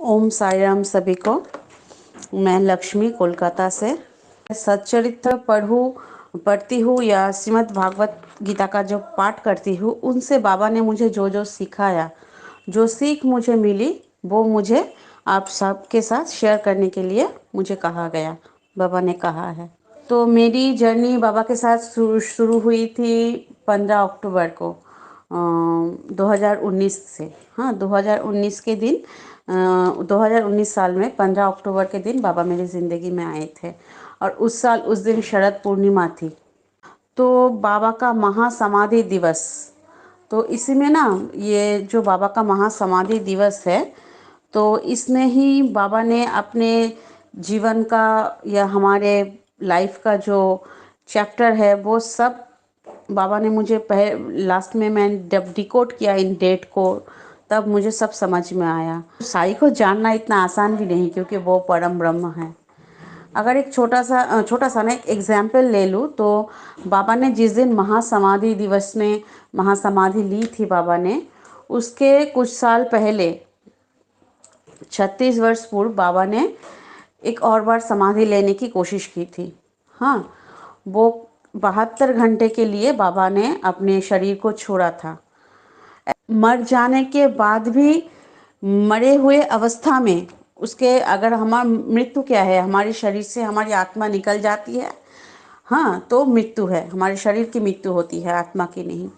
ओम साई राम सभी को। मैं लक्ष्मी कोलकाता से सच्चरित्र पढ़ती हूँ या श्रीमद् भागवत गीता का जो पाठ करती हूँ, उनसे बाबा ने मुझे जो जो सिखाया, जो सीख मुझे मिली, वो मुझे आप सबके साथ शेयर करने के लिए मुझे कहा गया, बाबा ने कहा है। तो मेरी जर्नी बाबा के साथ शुरू हुई थी 15 अक्टूबर को 2019 से। हाँ, 2019 के दिन 2019 साल में 15 अक्टूबर के दिन बाबा मेरी ज़िंदगी में आए थे और उस दिन शरद पूर्णिमा थी। तो बाबा का महासमाधि दिवस, तो इसी में ना, ये जो बाबा का महासमाधि दिवस है, तो इसमें ही बाबा ने अपने जीवन का या हमारे लाइफ का जो चैप्टर है वो सब बाबा ने मुझे लास्ट में मैं जब डिकोड किया इन डेट को, तब मुझे सब समझ में आया। साई को जानना इतना आसान भी नहीं, क्योंकि वो परम ब्रह्म है। अगर एक छोटा सा ना एक एग्जाम्पल ले लूँ, तो बाबा ने जिस दिन महासमाधि दिवस में महासमाधि ली थी बाबा ने, उसके कुछ साल पहले 36 वर्ष पूर्व बाबा ने एक और बार समाधि लेने की कोशिश की थी। हाँ, वो 72 घंटे के लिए बाबा ने अपने शरीर को छोड़ा था। मर जाने के बाद भी, मरे हुए अवस्था में उसके, अगर हमारा मृत्यु क्या है, हमारे शरीर से हमारी आत्मा निकल जाती है। हाँ, तो मृत्यु है, हमारे शरीर की मृत्यु होती है, आत्मा की नहीं।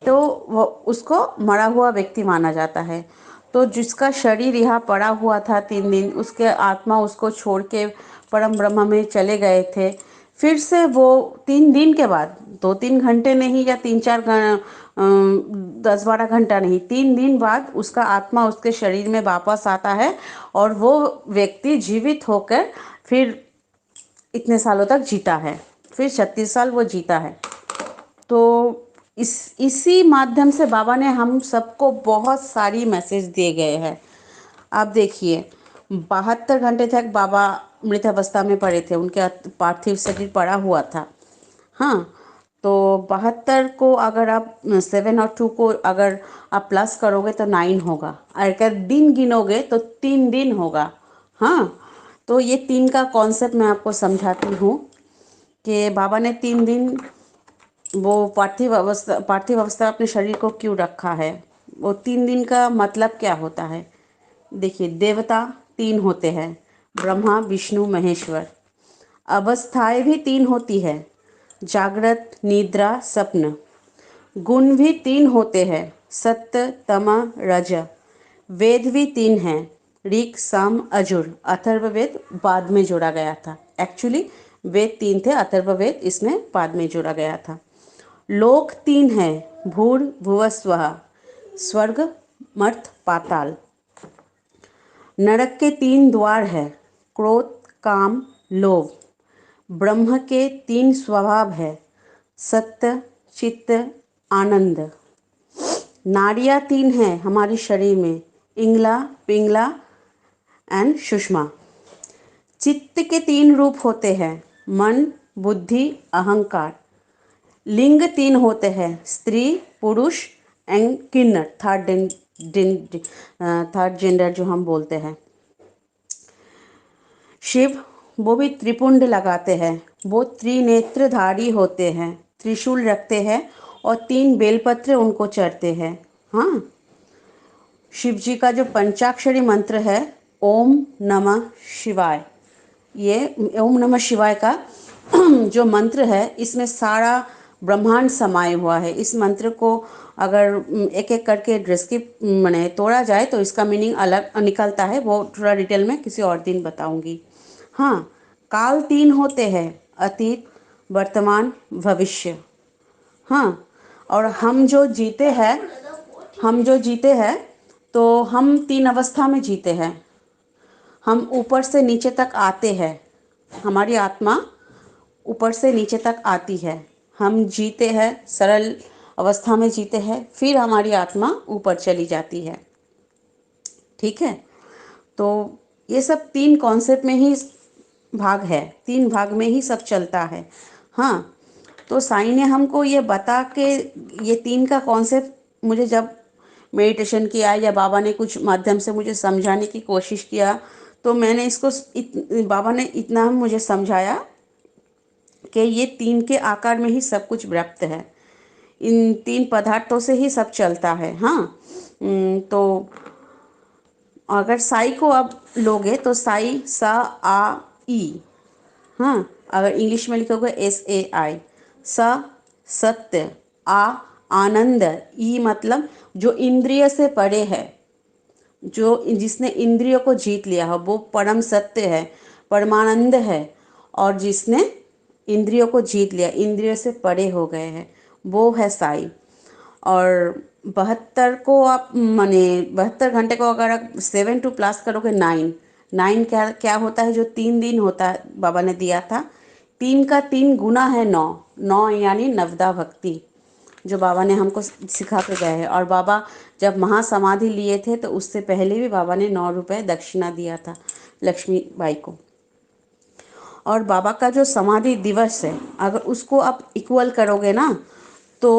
तो वो उसको मरा हुआ व्यक्ति माना जाता है। तो जिसका शरीर यहाँ पड़ा हुआ था 3 दिन, उसके आत्मा उसको छोड़ के परम ब्रह्म में चले गए थे। फिर से वो 3 दिन के बाद, 2-3 घंटे नहीं या 10-12 घंटा नहीं, 3 दिन बाद उसका आत्मा उसके शरीर में वापस आता है और वो व्यक्ति जीवित होकर फिर इतने सालों तक जीता है, फिर 36 साल वो जीता है। तो इसी माध्यम से बाबा ने हम सबको बहुत सारी मैसेज दिए गए हैं। आप देखिए, 72 घंटे तक बाबा मृत अवस्था में पड़े थे, उनके पार्थिव शरीर पड़ा हुआ था। हाँ, तो 72 को अगर आप 7 और 2 को अगर आप प्लस करोगे तो 9 होगा, और अगर दिन गिनोगे तो 3 दिन होगा। हाँ, तो ये 3 का कॉन्सेप्ट मैं आपको समझाती हूँ कि बाबा ने 3 दिन वो पार्थिव अवस्था अपने शरीर को क्यों रखा है, वो 3 दिन का मतलब क्या होता है। देखिए, देवता 3 होते हैं, ब्रह्मा विष्णु महेश्वर। अवस्थाएं भी 3 होती है, जागृत निद्रा स्वप्न। गुण भी 3 होते हैं, सत्य तम रज। वेद भी 3 हैं, ऋग साम अजुर। अथर्ववेद बाद में जोड़ा गया था, एक्चुअली वेद 3 थे, अथर्ववेद इसमें बाद में जोड़ा गया था। लोक 3 हैं, भूर भुवस्वः, स्वर्ग मर्त पाताल। नरक के 3 द्वार हैं, क्रोध काम लोभ। ब्रह्म के 3 स्वभाव है, सत्य चित्त आनंद। नाड़ियाँ 3 हैं हमारे शरीर में, इंगला पिंगला एंड सुषमा। चित्त के 3 रूप होते हैं, मन बुद्धि अहंकार। लिंग 3 होते हैं, स्त्री पुरुष एंड किन्नर, थर्ड जेंडर जो हम बोलते हैं। शिव, वो भी त्रिपुंड लगाते हैं, वो त्रिनेत्रधारी होते हैं, त्रिशूल रखते हैं और 3 बेलपत्र उनको चढ़ते हैं। हाँ, शिव जी का जो पंचाक्षरी मंत्र है, ओम नमः शिवाय, ये ओम नमः शिवाय का जो मंत्र है, इसमें सारा ब्रह्मांड समाये हुआ है। इस मंत्र को अगर एक एक करके डिस्क्रिप मैंने तोड़ा जाए तो इसका मीनिंग अलग निकलता है, वो थोड़ा डिटेल में किसी और दिन बताऊंगी। हाँ, काल 3 होते हैं, अतीत वर्तमान भविष्य। हाँ, और हम जो जीते हैं, तो हम 3 अवस्था में जीते हैं। हम ऊपर से नीचे तक आते हैं, हमारी आत्मा ऊपर से नीचे तक आती है। हम जीते हैं, सरल अवस्था में जीते हैं, फिर हमारी आत्मा ऊपर चली जाती है। ठीक है, तो ये सब 3 कॉन्सेप्ट में ही भाग है, 3 भाग में ही सब चलता है। हाँ, तो साईं ने हमको ये बता के, ये 3 का कॉन्सेप्ट मुझे जब मेडिटेशन किया या बाबा ने कुछ माध्यम से मुझे समझाने की कोशिश किया, तो मैंने इसको बाबा ने इतना मुझे समझाया कि ये तीन के आकार में ही सब कुछ व्याप्त है, इन तीन पदार्थों से ही सब चलता है। हाँ, तो अगर साई को आप लोगे तो साई सा आ ई, हाँ, अगर इंग्लिश में लिखोगे SAI, स सत्य, आ आनंद, ई मतलब जो इंद्रिय से परे है, जो जिसने इंद्रियों को जीत लिया है वो परम सत्य है, परमानंद है। और जिसने इंद्रियों को जीत लिया, इंद्रियों से परे हो गए हैं, वो है साई। और 72 को आप माने 72 घंटे को अगर आप 7 to प्लस करोगे 9, 9 क्या क्या होता है, जो 3 दिन होता है बाबा ने दिया था, 3 का 3 गुना है 9, 9 यानी नवदा भक्ति, जो बाबा ने हमको सिखा के गए हैं। और बाबा जब महासमाधि लिए थे तो उससे पहले भी बाबा ने 9 रुपये दक्षिणा दिया था लक्ष्मी बाई को। और बाबा का जो समाधि दिवस है, अगर उसको आप इक्वल करोगे ना तो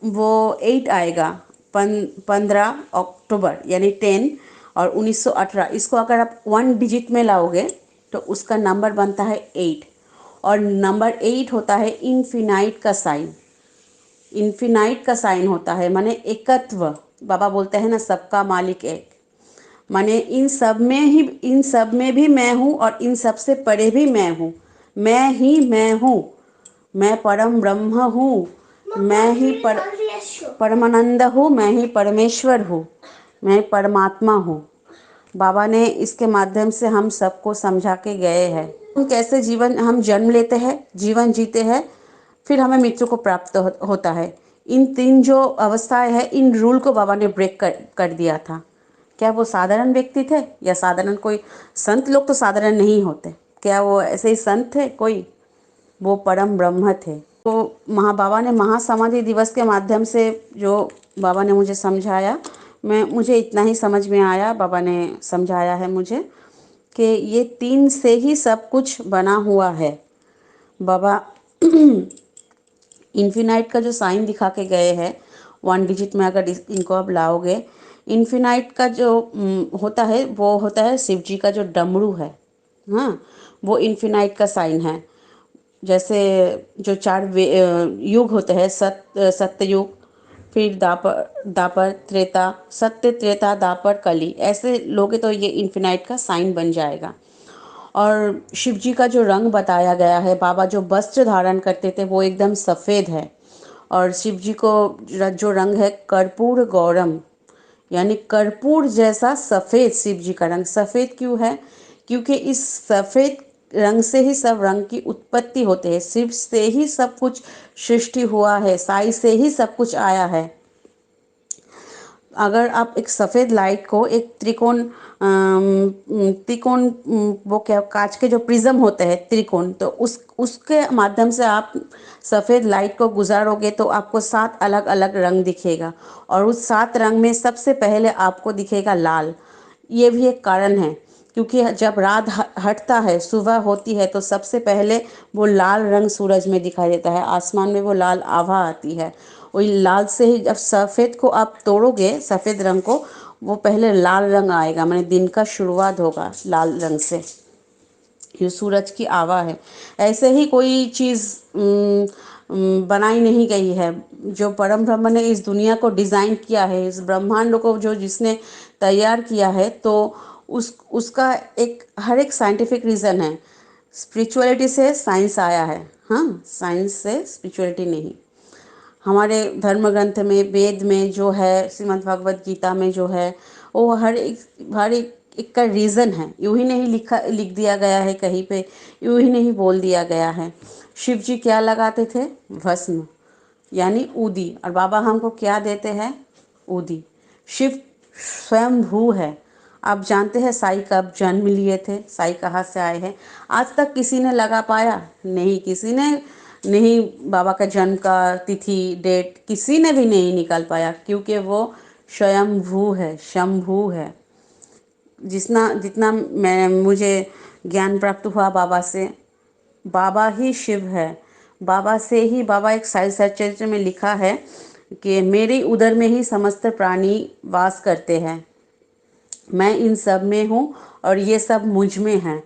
वो 8 आएगा, 15 अक्टूबर यानी 10, और 1918, इसको अगर आप 1 डिजिट में लाओगे तो उसका नंबर बनता है 8। और नंबर 8 होता है इन्फिनाइट का साइन, इन्फिनाइट का साइन होता है, माने एकत्व। बाबा बोलते हैं ना, सबका मालिक एक, माने इन सब में भी मैं हूँ और इन सब से परे भी मैं हूँ, मैं ही मैं हूँ, मैं परम ब्रह्म हूँ, मैं ही परमानंद हूँ, मैं ही परमेश्वर हूँ, मैं परमात्मा हूँ। बाबा ने इसके माध्यम से हम सबको समझा के गए हैं हम कैसे जीवन, हम जन्म लेते हैं, जीवन जीते हैं, फिर हमें मृत्यु को प्राप्त होता है। इन तीन जो अवस्थाएं हैं, इन रूल को बाबा ने ब्रेक कर दिया था। क्या वो साधारण व्यक्ति थे या साधारण कोई संत? लोग तो साधारण नहीं होते, क्या वो ऐसे ही संत थे कोई? वो परम ब्रह्म थे। तो बाबा ने महासमाधि दिवस के माध्यम से जो बाबा ने मुझे समझाया, मुझे इतना ही समझ में आया, बाबा ने समझाया है मुझे कि ये तीन से ही सब कुछ बना हुआ है। बाबा इन्फिनाइट का जो साइन दिखा के गए हैं 1 डिजिट में, अगर इनको आप लाओगे, इन्फिनाइट का जो होता है वो होता है शिव जी का जो डमरू है। हाँ, वो इन्फिनाइट का साइन है। जैसे जो 4 युग होते हैं, सत्य युग, फिर दापर त्रेता, सत्य त्रेता दापर कली, ऐसे लोगे तो ये इन्फिनाइट का साइन बन जाएगा। और शिव जी का जो रंग बताया गया है, बाबा जो वस्त्र धारण करते थे वो एकदम सफ़ेद है। और शिव जी को जो रंग है कर्पूर गौरम, यानी कर्पूर जैसा सफ़ेद। शिव जी का रंग सफ़ेद क्यों है? क्योंकि इस सफ़ेद रंग से ही सब रंग की उत्पत्ति होते है, शिव से ही सब कुछ सृष्टि हुआ है, साई से ही सब कुछ आया है। अगर आप एक सफ़ेद लाइट को एक त्रिकोण वो क्या, कांच के जो प्रिज्म होते हैं त्रिकोण, तो उसके माध्यम से आप सफ़ेद लाइट को गुजारोगे तो आपको 7 अलग अलग रंग दिखेगा। और उस 7 रंग में सबसे पहले आपको दिखेगा लाल। ये भी एक कारण है, क्योंकि जब रात हटता है, सुबह होती है, तो सबसे पहले वो लाल रंग सूरज में दिखाई देता है, आसमान में वो लाल आभा आती है। वही लाल से ही जब सफ़ेद को आप तोड़ोगे, सफ़ेद रंग को, वो पहले लाल रंग आएगा, माने दिन का शुरुआत होगा लाल रंग से। ये सूरज की आभा है। ऐसे ही कोई चीज़ बनाई नहीं गई है। जो परम ब्रह्म ने इस दुनिया को डिज़ाइन किया है, इस ब्रह्मांड को जो जिसने तैयार किया है, तो उसका एक हर एक साइंटिफिक रीज़न है। स्पिरिचुअलिटी से साइंस आया है, हाँ, साइंस से स्पिरिचुअलिटी नहीं। हमारे धर्म ग्रंथ में, वेद में जो है, श्रीमद् भगवत गीता में जो है, वो हर एक का रीज़न है। यूँ ही नहीं लिख दिया गया है कहीं पे, यूँ ही नहीं बोल दिया गया है। शिव जी क्या लगाते थे? भस्म, यानी ऊदी। और बाबा हमको क्या देते हैं? ऊदी। शिव स्वयं भू है। आप जानते हैं साई कब जन्म लिए थे, साई कहाँ से आए हैं? आज तक किसी ने लगा पाया? नहीं, किसी ने नहीं। बाबा का जन्म का तिथि, डेट किसी ने भी नहीं निकाल पाया, क्योंकि वो स्वयंभू है, शंभू है। जितना जितना मुझे ज्ञान प्राप्त हुआ बाबा से, बाबा ही शिव है। बाबा से ही, बाबा एक साई सचरित्र में लिखा है कि मेरे उदर में ही समस्त प्राणी वास करते हैं, मैं इन सब में हूँ और ये सब मुझ में हैं,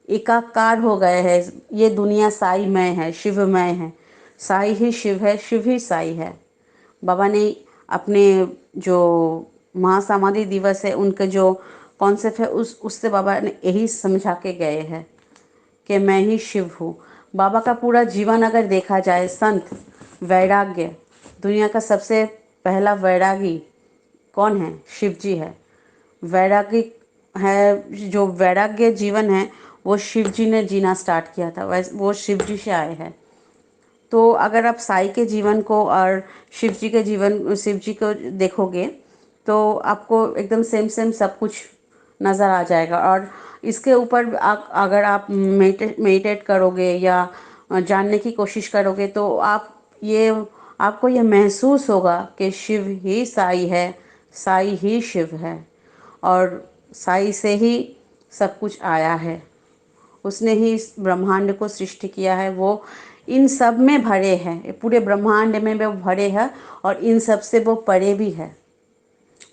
एकाकार हो गए हैं। ये दुनिया साईमय है, शिवमय है, साई ही शिव है, शिव ही साई है। बाबा ने अपने जो महासमाधि दिवस है, उनके जो कॉन्सेप्ट है, उससे बाबा ने यही समझा के गए हैं कि मैं ही शिव हूँ। बाबा का पूरा जीवन अगर देखा जाए, संत, वैराग्य, दुनिया का सबसे पहला वैरागी कौन है? शिव जी है। वैरागी है, जो वैराग्य जीवन है वो शिव जी ने जीना स्टार्ट किया था, वैसे वो शिव जी से आए हैं। तो अगर आप साई के जीवन को और शिव जी के जीवन, शिव जी को देखोगे तो आपको एकदम सेम सेम सब कुछ नज़र आ जाएगा। और इसके ऊपर अगर आप मेडिटेट करोगे या जानने की कोशिश करोगे तो आपको ये महसूस होगा कि शिव ही साई है, साई ही शिव है, और साई से ही सब कुछ आया है। उसने ही इस ब्रह्मांड को सृष्टि किया है। वो इन सब में भरे हैं, ये पूरे ब्रह्मांड में वो भरे हैं, और इन सब से वो परे भी है।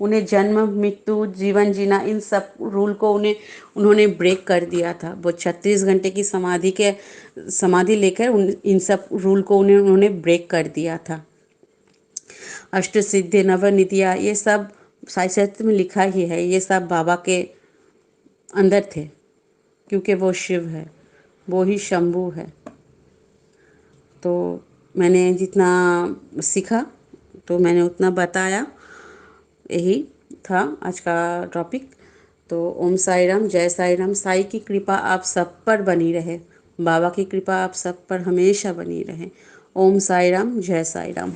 उन्हें जन्म, मृत्यु, जीवन जीना, इन सब रूल को उन्होंने ब्रेक कर दिया था। वो 36 घंटे की समाधि लेकर इन सब रूल को उन्होंने ब्रेक कर दिया था। अष्ट सिद्धि, नवनिधिया, ये सब साई चरित्र में लिखा ही है। ये सब बाबा के अंदर थे, क्योंकि वो शिव है, वो ही शंभू है। तो मैंने जितना सीखा तो मैंने उतना बताया। यही था आज का टॉपिक। तो ओम साई राम, जय साई राम। साई की कृपा आप सब पर बनी रहे, बाबा की कृपा आप सब पर हमेशा बनी रहे। ओम साई राम, जय साई राम।